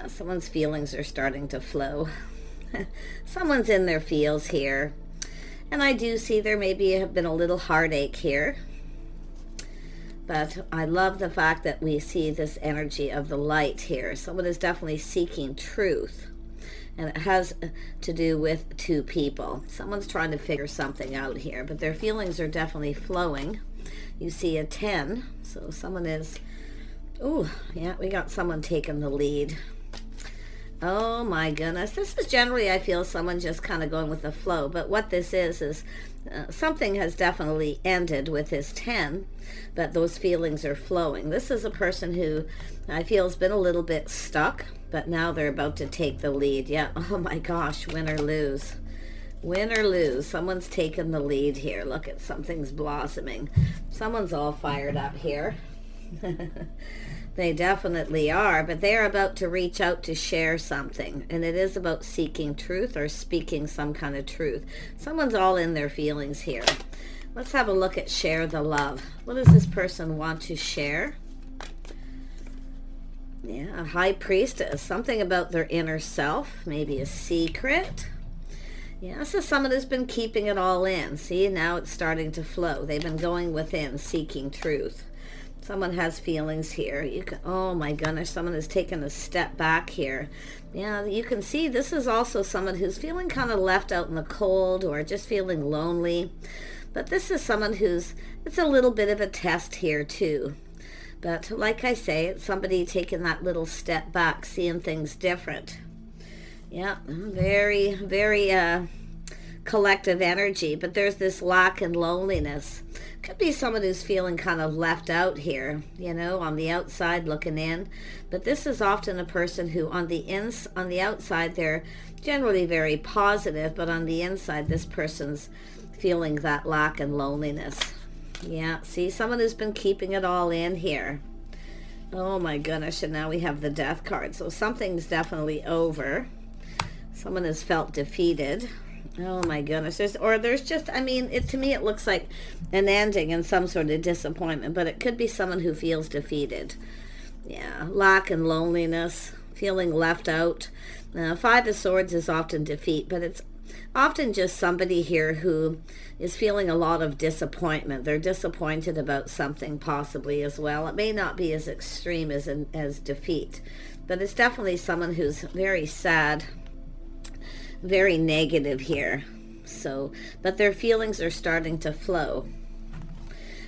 Someone's feelings are starting to flow. Someone's in their feels here. And I do see there maybe have been a little heartache here. But I love the fact that we see this energy of the light here. Someone is definitely seeking truth. And it has to do with two people. Someone's trying to figure something out here, but their feelings are definitely flowing. You see a 10, so someone is, oh, yeah, we got someone taking the lead. Oh my goodness. This is generally, I feel, someone just kind of going with the flow. But what this is something has definitely ended with this 10, but those feelings are flowing. This is a person who I feel has been a little bit stuck, but now they're about to take the lead. Yeah, oh my gosh, win or lose. Win or lose. Someone's taken the lead here. Look at something's blossoming. Someone's all fired up here. They definitely are, but they're about to reach out to share something, and it is about seeking truth or speaking some kind of truth. Someone's all in their feelings here. Let's have a look at share the love. What does this person want to share? Yeah, a high priestess, something about their inner self, maybe a secret. Yeah, this is someone who's been keeping it all in. See, now it's starting to flow. They've been going within, seeking truth. Someone has feelings here. You can, oh my goodness, someone has taken a step back here. Yeah, you can see this is also someone who's feeling kind of left out in the cold or just feeling lonely. But this is someone who's, it's a little bit of a test here too. But like I say, it's somebody taking that little step back, seeing things different. Yeah, very, very collective energy, but there's this lack and loneliness. Could be someone who's feeling kind of left out here, you know, on the outside looking in. But this is often a person who on the outside they're generally very positive, but on the inside this person's feeling that lack and loneliness. Yeah, see, someone who's been keeping it all in here. Oh my goodness, and now we have the death card. So something's definitely over. Someone has felt defeated. Oh my goodness. There's just, I mean, to me it looks like an ending and some sort of disappointment, but it could be someone who feels defeated. Yeah, lack and loneliness, feeling left out. Five of Swords is often defeat, but it's often just somebody here who is feeling a lot of disappointment. They're disappointed about something possibly as well. It may not be as extreme as defeat, but it's definitely someone who's very sad, very negative here. So, but their feelings are starting to flow.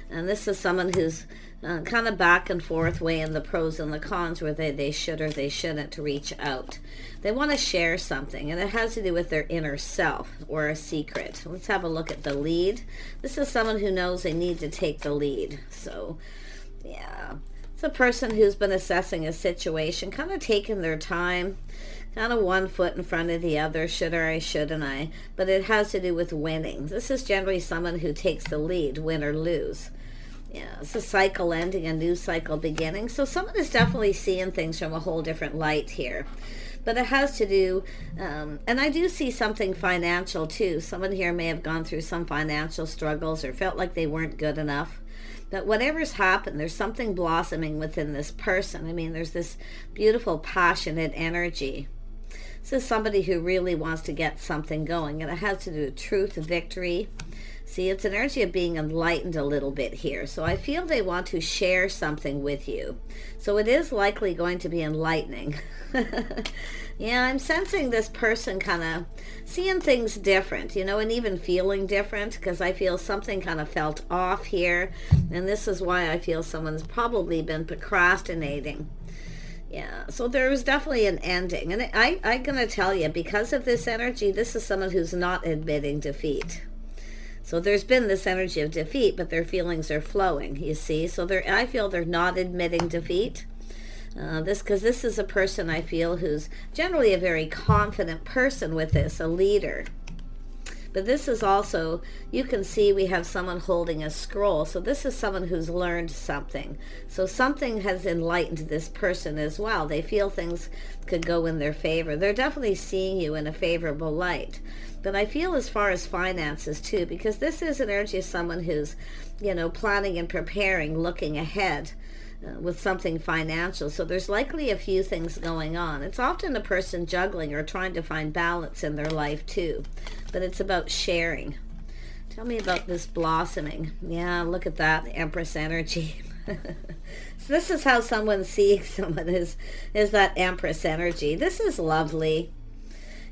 And this is someone who's kind of back and forth weighing the pros and the cons, where they should or they shouldn't reach out. They want to share something, and it has to do with their inner self or a secret. Let's have a look at the lead. This is someone who knows they need to take the lead. So, yeah. It's a person who's been assessing a situation, kind of taking their time, kind of one foot in front of the other, should or I, shouldn't I, but it has to do with winning. This is generally someone who takes the lead, win or lose. Yeah, it's a cycle ending, a new cycle beginning. So someone is definitely seeing things from a whole different light here. But it has to do, and I do see something financial too. Someone here may have gone through some financial struggles or felt like they weren't good enough. But whatever's happened, there's something blossoming within this person. I mean, there's this beautiful, passionate energy. This is somebody who really wants to get something going, and it has to do with truth, victory. See, it's an energy of being enlightened a little bit here. So I feel they want to share something with you. So it is likely going to be enlightening. Yeah, I'm sensing this person kind of seeing things different, you know, and even feeling different, because I feel something kind of felt off here. And this is why I feel someone's probably been procrastinating. Yeah, so there was definitely an ending. And I'm going to tell you, because of this energy, this is someone who's not admitting defeat. So there's been this energy of defeat, but their feelings are flowing, you see. So I feel they're not admitting defeat. Because this is a person I feel who's generally a very confident person with this, a leader. But this is also, you can see we have someone holding a scroll. So this is someone who's learned something. So something has enlightened this person as well. They feel things could go in their favor. They're definitely seeing you in a favorable light. But I feel as far as finances too, because this is an energy of someone who's, you know, planning and preparing, looking ahead. with something financial. So there's likely a few things going on. It's often a person juggling or trying to find balance in their life too. But it's about sharing. Tell me about this blossoming. Yeah, look at that, Empress energy. So this is how someone sees someone, is that Empress energy. This is lovely.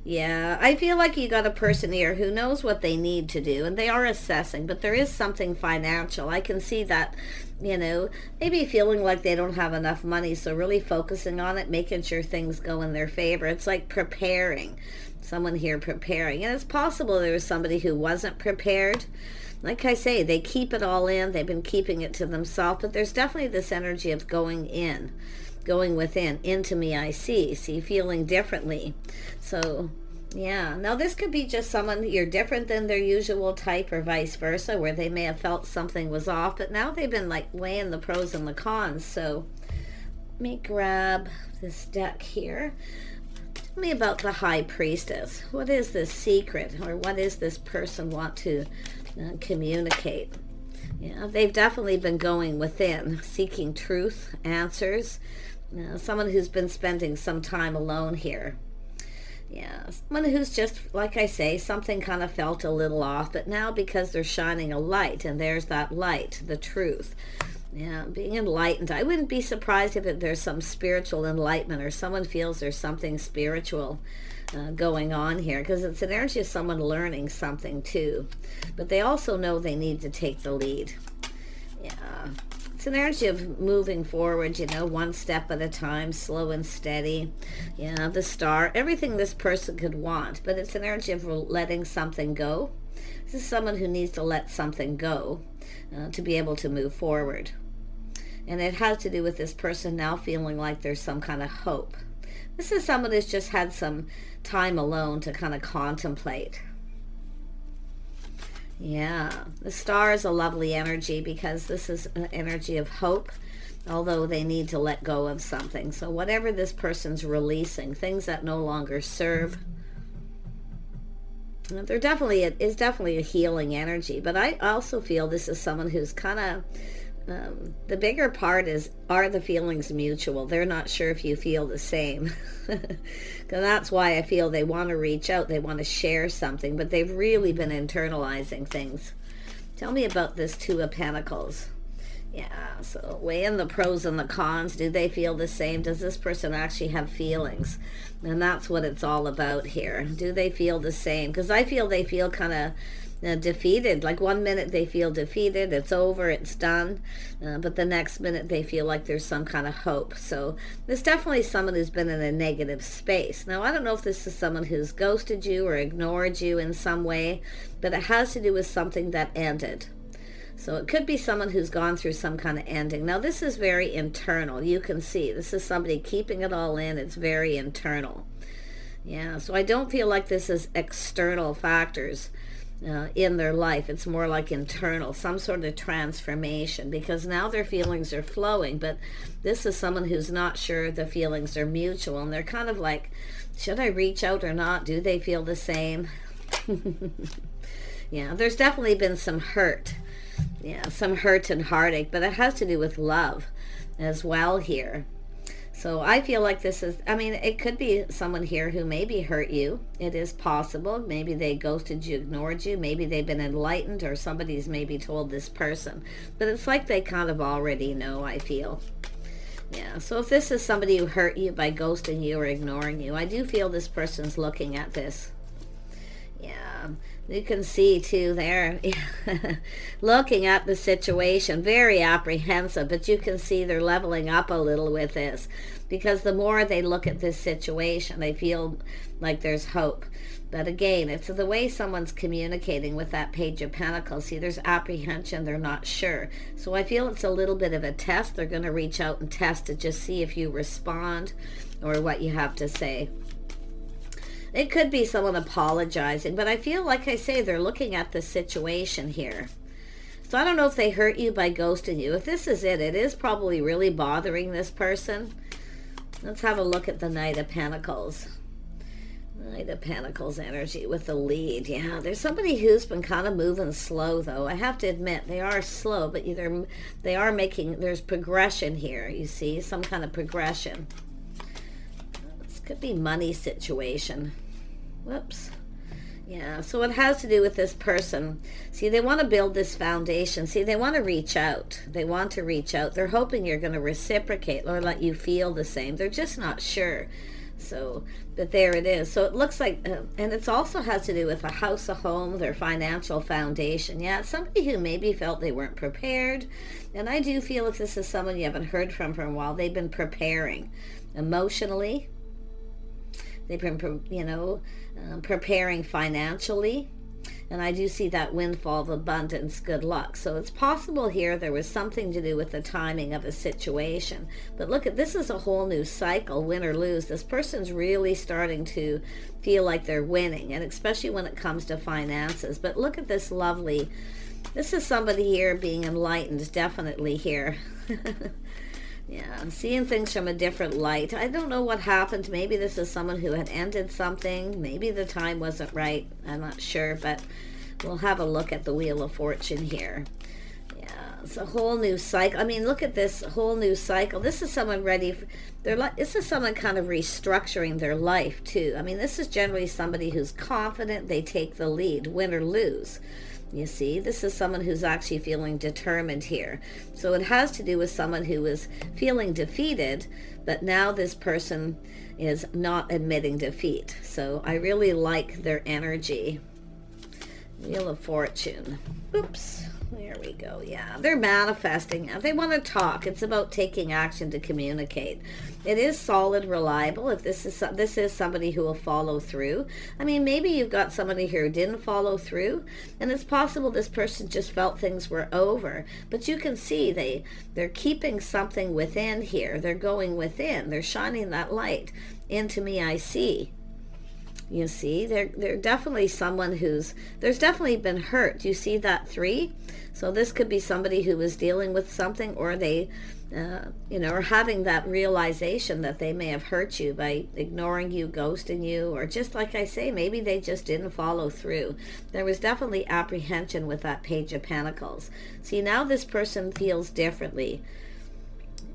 Yeah, I feel like you got a person here who knows what they need to do, and they are assessing, but there is something financial. I can see that, maybe feeling like they don't have enough money, so really focusing on it, making sure things go in their favor. It's like preparing. Someone here preparing. And it's possible there was somebody who wasn't prepared. Like I say, they keep it all in. They've been keeping it to themselves, but there's definitely this energy of going within. Into me I see feeling differently. So yeah, now this could be just someone, you're different than their usual type, or vice versa, where they may have felt something was off, but now they've been like weighing the pros and the cons. So let me grab this deck here. Tell me about the High Priestess. What is this secret, or what is this person want to communicate? Yeah, they've definitely been going within, seeking truth, answers. Someone who's been spending some time alone here. Yeah, someone who's just, like I say, something kind of felt a little off, but now because they're shining a light, and there's that light, the truth. Yeah, being enlightened. I wouldn't be surprised if there's some spiritual enlightenment, or someone feels there's something spiritual going on here, because it's an energy of someone learning something too. But they also know they need to take the lead. Yeah, it's an energy of moving forward, one step at a time, slow and steady. Yeah, the Star, everything this person could want, but it's an energy of letting something go. This is someone who needs to let something go to be able to move forward. And it has to do with this person now feeling like there's some kind of hope. This is someone who's just had some time alone to kind of contemplate. Yeah, the Star is a lovely energy, because this is an energy of hope, although they need to let go of something. So whatever this person's releasing, things that no longer serve, there is definitely a healing energy. But I also feel this is someone who's kind of, the bigger part is, are the feelings mutual? They're not sure if you feel the same. And that's why I feel they want to reach out. They want to share something, but they've really been internalizing things. Tell me about this Two of Pentacles. Yeah, so weigh in the pros and the cons. Do they feel the same? Does this person actually have feelings? And that's what it's all about here. Do they feel the same? Because I feel they feel kind of defeated. Like one minute they feel defeated, it's over, it's done, but the next minute they feel like there's some kind of hope. So there's definitely someone who's been in a negative space. Now I don't know if this is someone who's ghosted you or ignored you in some way, but it has to do with something that ended. So it could be someone who's gone through some kind of ending. Now this is very internal. You can see this is somebody keeping it all in. It's very internal. Yeah, so I don't feel like this is external factors in their life. It's more like internal, some sort of transformation, because now their feelings are flowing. But this is someone who's not sure the feelings are mutual, and they're kind of like, should I reach out or not? Do they feel the same? Yeah, there's definitely been some hurt. Yeah, some hurt and heartache, but it has to do with love as well here. So I feel like this is, it could be someone here who maybe hurt you. It is possible. Maybe they ghosted you, ignored you. Maybe they've been enlightened, or somebody's maybe told this person. But it's like they kind of already know, I feel. Yeah, so if this is somebody who hurt you by ghosting you or ignoring you, I do feel this person's looking at this. Yeah, you can see too there, looking at the situation, very apprehensive, but you can see they're leveling up a little with this, because the more they look at this situation, they feel like there's hope. But again, it's the way someone's communicating with that Page of Pentacles. See, there's apprehension, they're not sure. So I feel it's a little bit of a test. They're going to reach out and test to just see if you respond or what you have to say. It could be someone apologizing, but I feel, like I say, they're looking at the situation here. So I don't know if they hurt you by ghosting you. If this is it, it is probably really bothering this person. Let's have a look at the Knight of Pentacles. Knight of Pentacles energy with the lead. Yeah, there's somebody who's been kind of moving slow, though. I have to admit, they are slow, but they are making, there's progression here, you see, some kind of progression. This could be money situation. Whoops. Yeah, so it has to do with this person. See, they want to build this foundation. See, they want to reach out. They want to reach out. They're hoping you're going to reciprocate or let you feel the same. They're just not sure. So, but there it is. So it looks like, and it also has to do with a house, a home, their financial foundation. Yeah, it's somebody who maybe felt they weren't prepared. And I do feel if this is someone you haven't heard from for a while, they've been preparing emotionally. They've been, preparing financially. And I do see that windfall of abundance, good luck. So it's possible here there was something to do with the timing of a situation. But look at, this is a whole new cycle, win or lose. This person's really starting to feel like they're winning, and especially when it comes to finances. But look at this lovely, this is somebody here being enlightened, definitely here. Yeah, seeing things from a different light. I don't know what happened. Maybe this is someone who had ended something. Maybe the time wasn't right. I'm not sure, but we'll have a look at the Wheel of Fortune here. Yeah, it's a whole new cycle. I mean, look at this whole new cycle. This is someone ready for this is someone kind of restructuring their life too. I mean, this is generally somebody who's confident. They take the lead, win or lose. You see, this is someone who's actually feeling determined here. So it has to do with someone who is feeling defeated, but now this person is not admitting defeat. So I really like their energy. Wheel of Fortune. Oops. There we go. Yeah, they're manifesting. They want to talk. It's about taking action to communicate. It is solid, reliable. If this is somebody who will follow through. I mean, maybe you've got somebody here who didn't follow through, and it's possible this person just felt things were over. But you can see they're keeping something within here. They're going within. They're shining that light. Into me I see. You see, they're definitely someone there's definitely been hurt. You see that 3? So this could be somebody who was dealing with something, or they, are having that realization that they may have hurt you by ignoring you, ghosting you, or just like I say, maybe they just didn't follow through. There was definitely apprehension with that Page of Pentacles. See, now this person feels differently.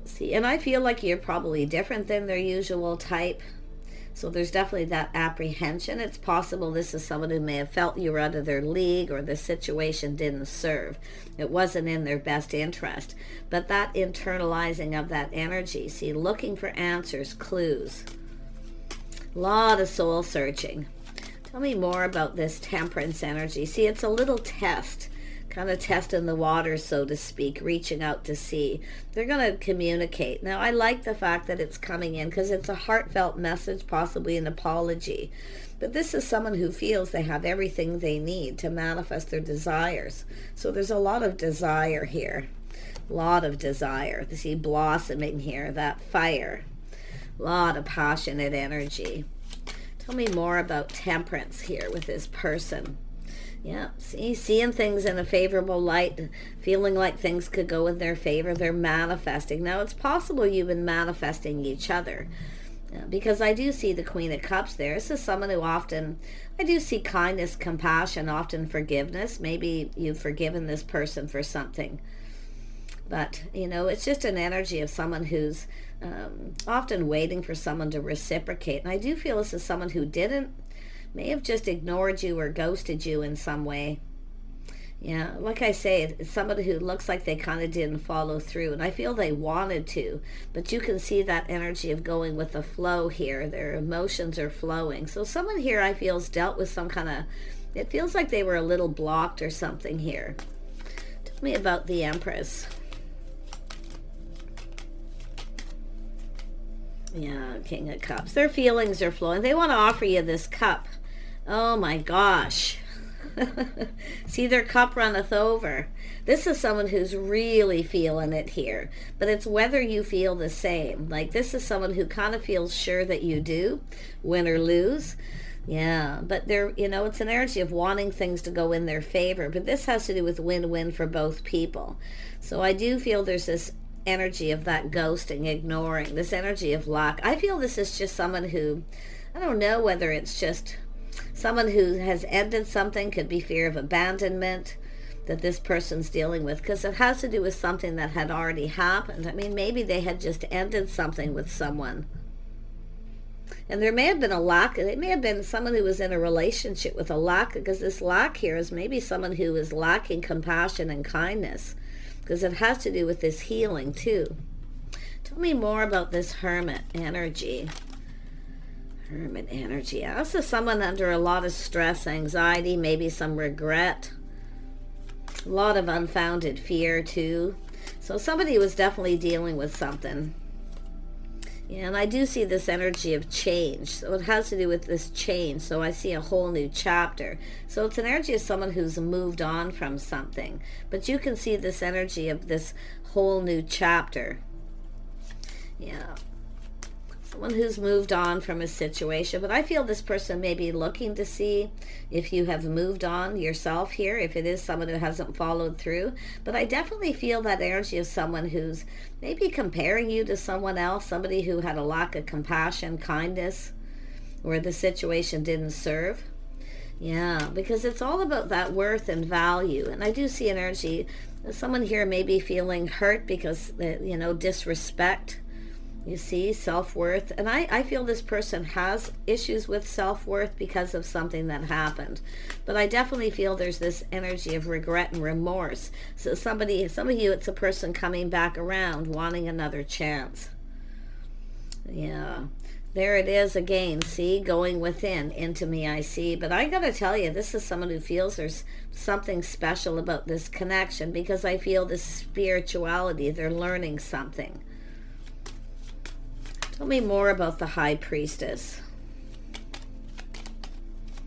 See, and I feel like you're probably different than their usual type. So there's definitely that apprehension. It's possible this is someone who may have felt you were out of their league, or the situation didn't serve. It wasn't in their best interest. But that internalizing of that energy, see, looking for answers, clues. A lot of soul searching. Tell me more about this Temperance energy. See, it's a little test. Kind of testing the waters, so to speak, reaching out to see. They're going to communicate. Now, I like the fact that it's coming in because it's a heartfelt message, possibly an apology. But this is someone who feels they have everything they need to manifest their desires. So there's a lot of desire here. A lot of desire. You see blossoming here, that fire. A lot of passionate energy. Tell me more about Temperance here with this person. Yeah, see, seeing things in a favorable light, feeling like things could go in their favor. They're manifesting. Now, it's possible you've been manifesting each other, because I do see the Queen of Cups there. This is someone who often, I do see kindness, compassion, often forgiveness. Maybe you've forgiven this person for something. But, it's just an energy of someone who's often waiting for someone to reciprocate. And I do feel this is someone who may have just ignored you or ghosted you in some way. Yeah, like I say, it's somebody who looks like they kind of didn't follow through, and I feel they wanted to, but you can see that energy of going with the flow here. Their emotions are flowing. So someone here I feel has dealt with some kind of, it feels like they were a little blocked or something here. Tell me about the Empress. Yeah, King of Cups. Their feelings are flowing. They want to offer you this cup. Oh my gosh. See, their cup runneth over. This is someone who's really feeling it here. But it's whether you feel the same. Like, this is someone who kind of feels sure that you do, win or lose. Yeah, but it's an energy of wanting things to go in their favor. But this has to do with win-win for both people. So I do feel there's this energy of that ghosting, ignoring, this energy of lack. I feel this is just someone who I don't know whether it's just someone who has ended something, could be fear of abandonment that this person's dealing with, because it has to do with something that had already happened. I mean, maybe they had just ended something with someone. And there may have been a lack. It may have been someone who was in a relationship with a lack, because this lack here is maybe someone who is lacking compassion and kindness, because it has to do with this healing too. Tell me more about this hermit energy. Hermit energy. This is someone under a lot of stress, anxiety, maybe some regret. A lot of unfounded fear too. So somebody was definitely dealing with something. Yeah, and I do see this energy of change. So it has to do with this change. So I see a whole new chapter. So it's an energy of someone who's moved on from something. But you can see this energy of this whole new chapter. Yeah. Someone who's moved on from a situation. But I feel this person may be looking to see if you have moved on yourself here, if it is someone who hasn't followed through. But I definitely feel that energy of someone who's maybe comparing you to someone else, somebody who had a lack of compassion, kindness, where the situation didn't serve. Yeah, because it's all about that worth and value. And I do see an energy, someone here may be feeling hurt because, disrespect. You see, self-worth. And I feel this person has issues with self-worth because of something that happened. But I definitely feel there's this energy of regret and remorse. So some of you, it's a person coming back around, wanting another chance. Yeah. There it is again. See, going within. Into me I see. But I got to tell you, this is someone who feels there's something special about this connection, because I feel this spirituality. They're learning something. Tell me more about the High Priestess.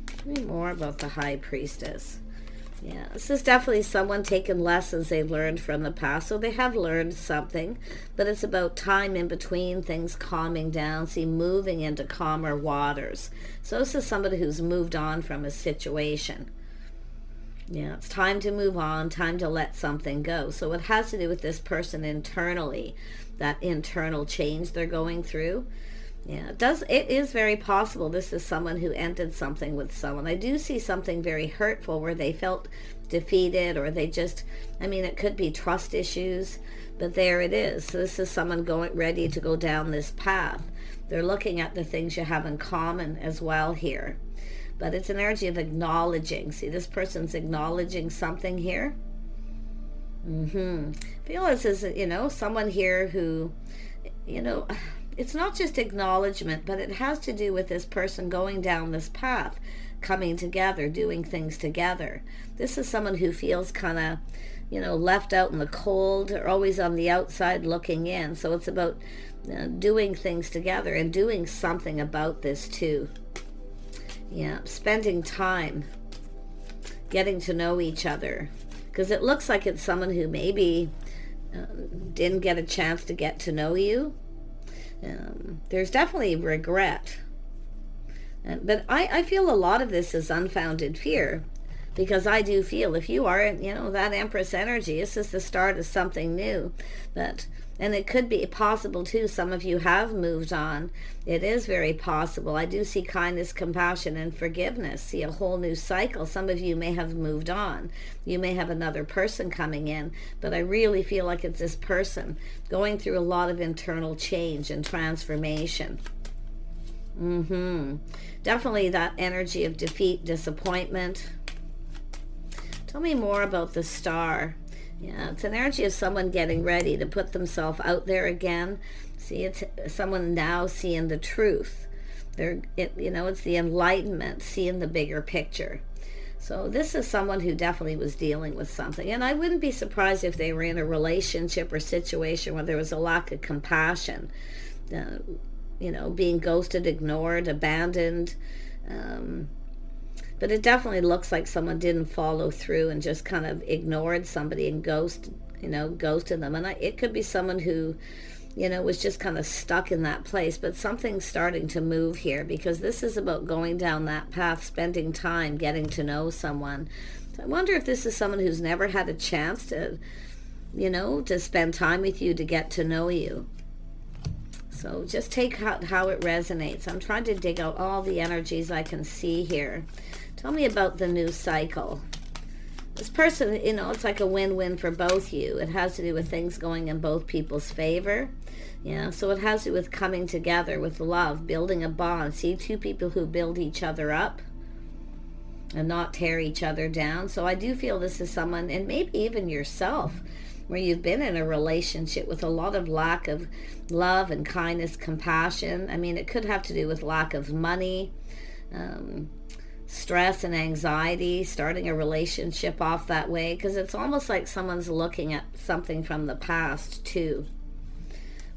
Tell me more about the High Priestess. Yeah, this is definitely someone taking lessons they've learned from the past. So they have learned something, but it's about time in between, things calming down, see, moving into calmer waters. So this is somebody who's moved on from a situation. Yeah, it's time to move on, time to let something go. So it has to do with this person internally, that internal change they're going through. Yeah, it is very possible this is someone who ended something with someone. I do see something very hurtful where they felt defeated, or they just, it could be trust issues, but there it is. So this is someone ready to go down this path. They're looking at the things you have in common as well here. But it's an energy of acknowledging. See, this person's acknowledging something here. I feel this is, someone here who, it's not just acknowledgement, but it has to do with this person going down this path, coming together, doing things together. This is someone who feels kind of, left out in the cold, or always on the outside looking in. So it's about doing things together and doing something about this too. Yeah, spending time, getting to know each other. Because it looks like it's someone who maybe didn't get a chance to get to know you. There's definitely regret. But I feel a lot of this is unfounded fear. Because I do feel if you are, that Empress energy, this is the start of something new. And it could be possible too, some of you have moved on. It is very possible. I do see kindness, compassion, and forgiveness. See a whole new cycle. Some of you may have moved on. You may have another person coming in. But I really feel like it's this person going through a lot of internal change and transformation. Definitely that energy of defeat, disappointment. Tell me more about the Star. Yeah, it's an energy of someone getting ready to put themselves out there again. See, it's someone now seeing the truth. It's the enlightenment, seeing the bigger picture. So this is someone who definitely was dealing with something. And I wouldn't be surprised if they were in a relationship or situation where there was a lack of compassion. Being ghosted, ignored, abandoned. But it definitely looks like someone didn't follow through and just kind of ignored somebody and ghosted them. And it could be someone who, was just kind of stuck in that place. But something's starting to move here, because this is about going down that path, spending time, getting to know someone. So I wonder if this is someone who's never had a chance to, to spend time with you, to get to know you. So just take out how it resonates. I'm trying to dig out all the energies I can see here. Tell me about the new cycle. This person, you know, it's like a win-win for both you. It has to do with things going in both people's favor. Yeah, so it has to do with coming together with love, building a bond. See, two people who build each other up and not tear each other down. So I do feel this is someone, and maybe even yourself, where you've been in a relationship with a lot of lack of love and kindness, compassion. I mean, it could have to do with lack of money, stress and anxiety, starting a relationship off that way, because it's almost like someone's looking at something from the past too.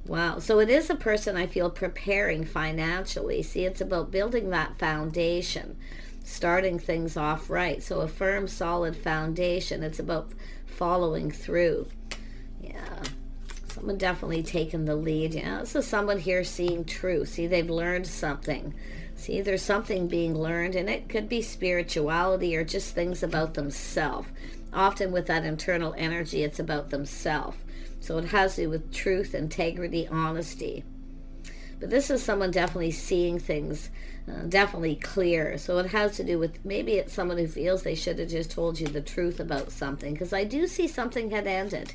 Wow. So it is a person I feel preparing financially. See, it's about building that foundation, starting things off right. So a firm, solid foundation. It's about following through. Yeah. Someone definitely taking the lead. Yeah. This is someone here seeing truth. See, they've learned something. See, there's something being learned, and it could be spirituality or just things about themselves. Often with that internal energy, it's about themselves. So it has to do with truth, integrity, honesty. But this is someone definitely seeing things definitely clear. So it has to do with, maybe it's someone who feels they should have just told you the truth about something, because I do see something had ended.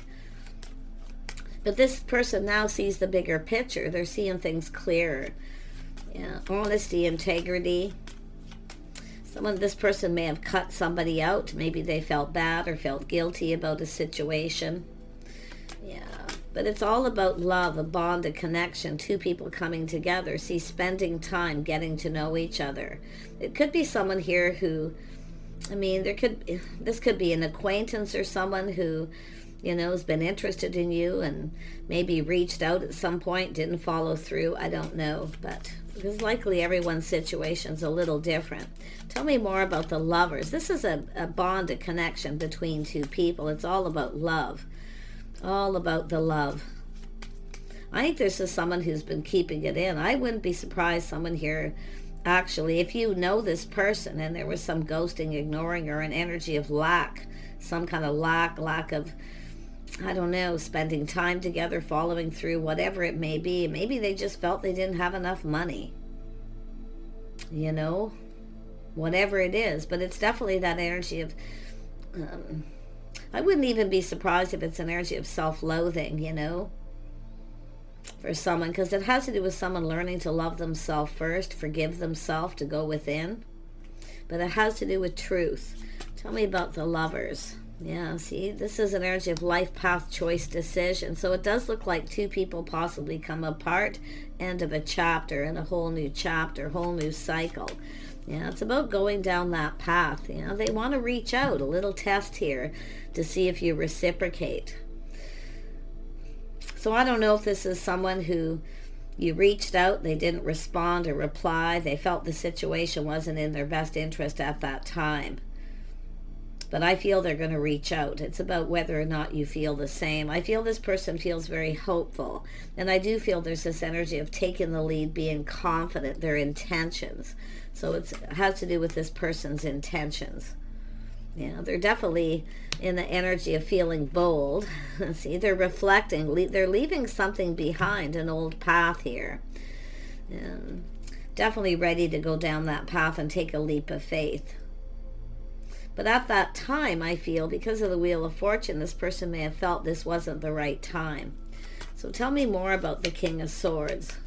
But this person now sees the bigger picture. They're seeing things clearer. Yeah, honesty, integrity. This person may have cut somebody out. Maybe they felt bad or felt guilty about a situation. Yeah, but it's all about love, a bond, a connection, two people coming together. See, spending time, getting to know each other. It could be someone here who, I mean, this could be an acquaintance or someone who, you know, has been interested in you and maybe reached out at some point, didn't follow through. I don't know, but because likely everyone's situation's a little different. Tell me more about the lovers. This is a bond, a connection between two people. It's all about love. All about the love. I think this is someone who's been keeping it in. I wouldn't be surprised someone here, actually, if you know this person and there was some ghosting, ignoring, or an energy of lack, some kind of lack of, I don't know, spending time together, following through, whatever it may be. Maybe they just felt they didn't have enough money. You know, whatever it is. But it's definitely that energy of, I wouldn't even be surprised if it's an energy of self-loathing, you know, for someone, because it has to do with someone learning to love themselves first, forgive themselves, to go within. But it has to do with truth. Tell me about the lovers. Yeah, see, this is an energy of life path, choice, decision. So it does look like two people possibly come apart, end of a chapter, and a whole new chapter, whole new cycle. Yeah, it's about going down that path. You know, they want to reach out, a little test here to see if you reciprocate. So I don't know if this is someone who you reached out, they didn't respond or reply, they felt the situation wasn't in their best interest at that time. But I feel they're going to reach out. It's about whether or not you feel the same. I feel this person feels very hopeful. And I do feel there's this energy of taking the lead, being confident, their intentions. So it has to do with this person's intentions. Yeah, they're definitely in the energy of feeling bold. See, they're reflecting. They're leaving something behind, an old path here. And definitely ready to go down that path and take a leap of faith. But at that time, I feel, because of the Wheel of Fortune, this person may have felt this wasn't the right time. So tell me more about the King of Swords.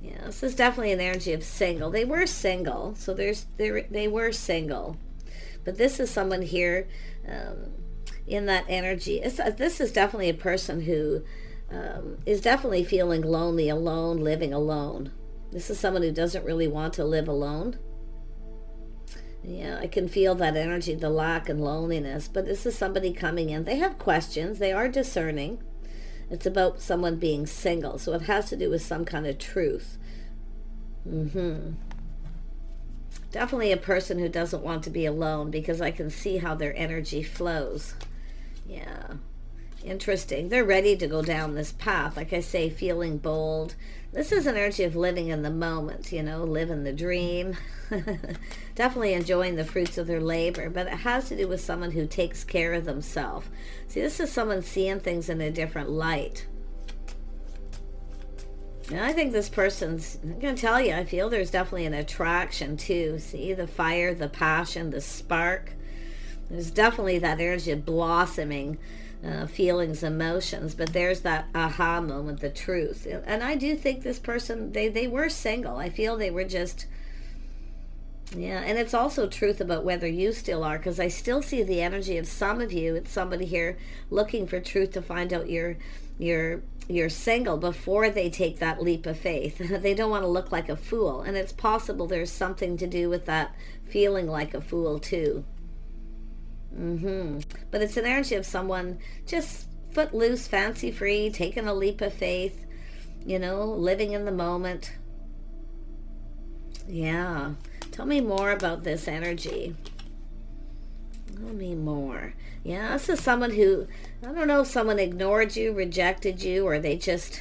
Yeah, this is definitely an energy of single. They were single, so they were single. But this is someone here in that energy. This is definitely a person who is definitely feeling lonely, alone, living alone. This is someone who doesn't really want to live alone. Yeah, I can feel that energy, the lack and loneliness. But this is somebody coming in. They have questions. They are discerning. It's about someone being single. So it has to do with some kind of truth. Definitely a person who doesn't want to be alone, because I can see how their energy flows. Yeah. Interesting. They're ready to go down this path. Like I say, feeling bold. This is an energy of living in the moment, you know, living the dream. Definitely enjoying the fruits of their labor, but it has to do with someone who takes care of themselves. See, this is someone seeing things in a different light. And I think this person's, I'm going to tell you, I feel there's definitely an attraction too. See, the fire, the passion, the spark. There's definitely that energy of blossoming feelings, emotions, but there's that aha moment, the truth. And I do think this person, they were single. I feel they were just, yeah, and it's also truth about whether you still are, because I still see the energy of some of you. It's somebody here looking for truth to find out you're single before they take that leap of faith. They don't want to look like a fool, and it's possible there's something to do with that feeling like a fool too. But it's an energy of someone just footloose, fancy free, taking a leap of faith, living in the moment. Yeah. Tell me more about this energy. Tell me more. Yeah, this is someone who, I don't know if someone ignored you, rejected you, or they just,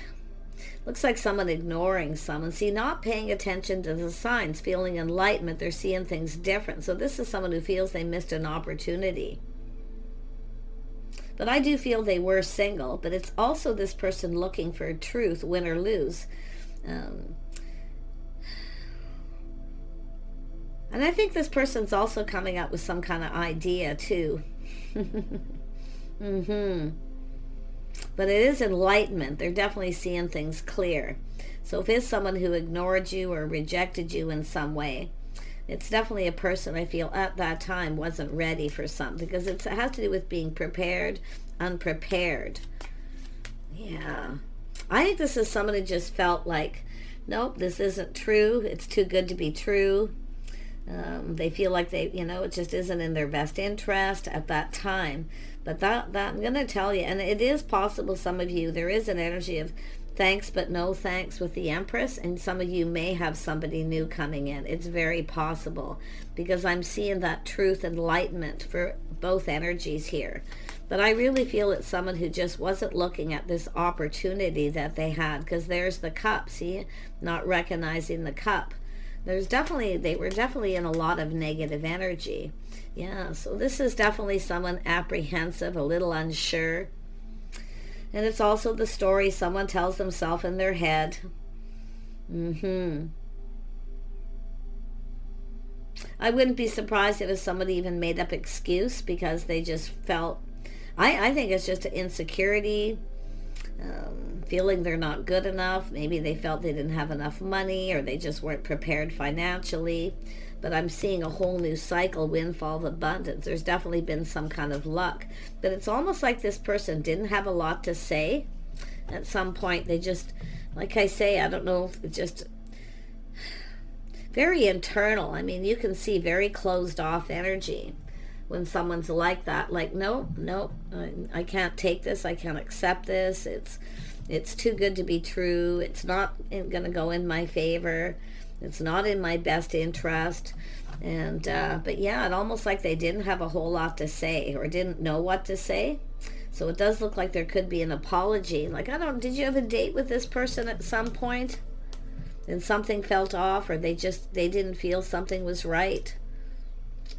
looks like someone ignoring someone. See, not paying attention to the signs, feeling enlightenment, they're seeing things different. So this is someone who feels they missed an opportunity. But I do feel they were single, but it's also this person looking for truth, win or lose. And I think this person's also coming up with some kind of idea too. But it is enlightenment. They're definitely seeing things clear. So if it's someone who ignored you or rejected you in some way, it's definitely a person I feel at that time wasn't ready for something, because it has to do with being prepared, unprepared. Yeah. I think this is someone who just felt like, nope, this isn't true. It's too good to be true. They feel like it just isn't in their best interest at that time. But that I'm going to tell you, and it is possible some of you, there is an energy of thanks but no thanks with the Empress, and some of you may have somebody new coming in. It's very possible, because I'm seeing that truth, enlightenment for both energies here. But I really feel it's someone who just wasn't looking at this opportunity that they had, because there's the cup, see, not recognizing the cup. They were definitely in a lot of negative energy. Yeah, so this is definitely someone apprehensive, a little unsure. And it's also the story someone tells themselves in their head. I wouldn't be surprised if somebody even made up excuse because they just felt, I think it's just an insecurity, feeling they're not good enough. Maybe they felt they didn't have enough money, or they just weren't prepared financially. But I'm seeing a whole new cycle, windfall of abundance. There's definitely been some kind of luck. But it's almost like this person didn't have a lot to say. At some point, they just, like I say, I don't know, it's just very internal. I mean, you can see very closed off energy when someone's like that. Like, no, I can't take this. I can't accept this. It's too good to be true. It's not going to go in my favor. It's not in my best interest. And but yeah, it almost like they didn't have a whole lot to say, or didn't know what to say. So it does look like there could be an apology. Like, did you have a date with this person at some point and something felt off, or they didn't feel something was right?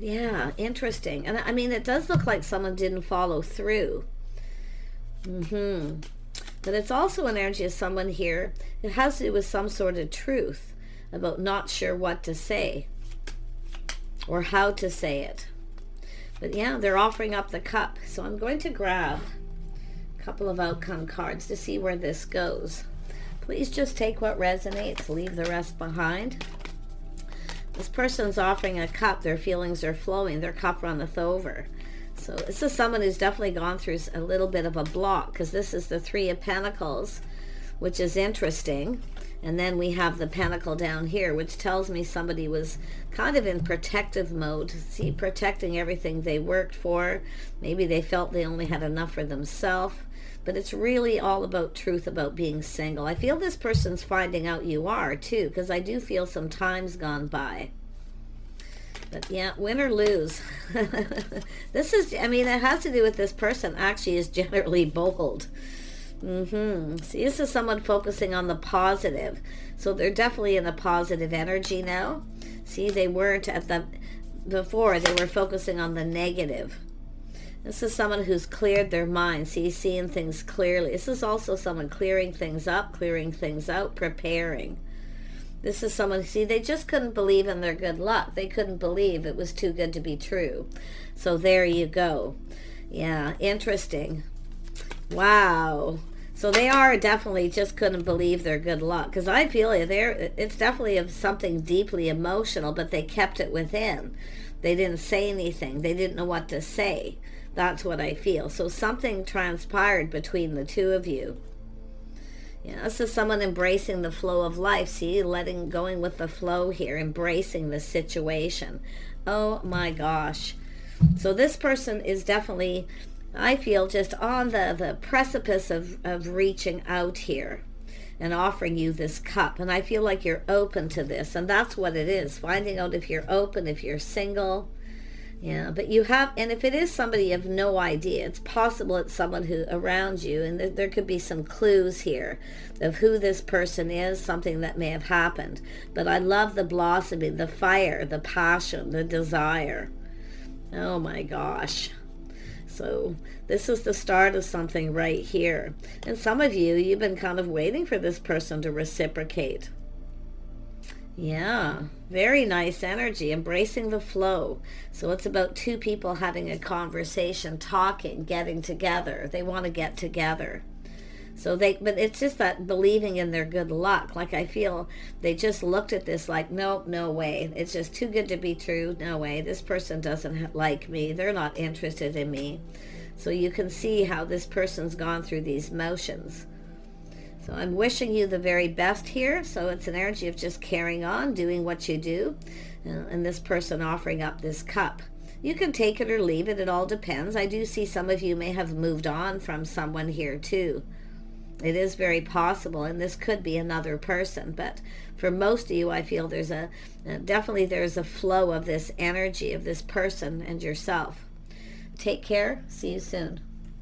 Yeah, interesting. And I mean, it does look like someone didn't follow through. But it's also an energy of someone here. It has to do with some sort of truth about not sure what to say or how to say it. But yeah, they're offering up the cup. So I'm going to grab a couple of outcome cards to see where this goes. Please just take what resonates, leave the rest behind. This person's offering a cup. Their feelings are flowing. Their cup runneth over. So this is someone who's definitely gone through a little bit of a block, because this is the Three of Pentacles, which is interesting. And then we have the Pentacle down here, which tells me somebody was kind of in protective mode. See, protecting everything they worked for. Maybe they felt they only had enough for themselves. But it's really all about truth, about being single. I feel this person's finding out you are, too, because I do feel some time's gone by. But yeah, win or lose. This is, I mean, it has to do with this person actually is generally bold. See, this is someone focusing on the positive. So they're definitely in a positive energy now. See, they weren't before, they were focusing on the negative. This is someone who's cleared their mind. See, seeing things clearly. This is also someone clearing things up, clearing things out, preparing. This is someone, see, they just couldn't believe in their good luck. They couldn't believe it was too good to be true. So there you go. Yeah, interesting. Wow. So they are definitely just couldn't believe their good luck. Because I feel it's definitely of something deeply emotional, but they kept it within. They didn't say anything. They didn't know what to say. That's what I feel. So something transpired between the two of you. Yeah, this is someone embracing the flow of life. See, going with the flow here, embracing the situation. Oh my gosh. So this person is definitely, I feel, just on the precipice of reaching out here and offering you this cup. And I feel like you're open to this. And that's what it is. Finding out if you're open, if you're single. Yeah, but you have, and if it is somebody you have no idea, it's possible it's someone who around you, and there could be some clues here of who this person is, something that may have happened. But I love the blossoming, the fire, the passion, the desire. Oh my gosh. So this is the start of something right here. And some of you, you've been kind of waiting for this person to reciprocate. Yeah, very nice energy, embracing the flow. So it's about two people having a conversation, talking, getting together. They want to get together. But it's just that believing in their good luck. Like I feel they just looked at this like, nope, no way. It's just too good to be true. No way. This person doesn't like me. They're not interested in me. So you can see how this person's gone through these motions. So I'm wishing you the very best here. So it's an energy of just carrying on, doing what you do. And this person offering up this cup. You can take it or leave it. It all depends. I do see some of you may have moved on from someone here too. It is very possible. And this could be another person. But for most of you, I feel there's definitely there's a flow of this energy of this person and yourself. Take care. See you soon.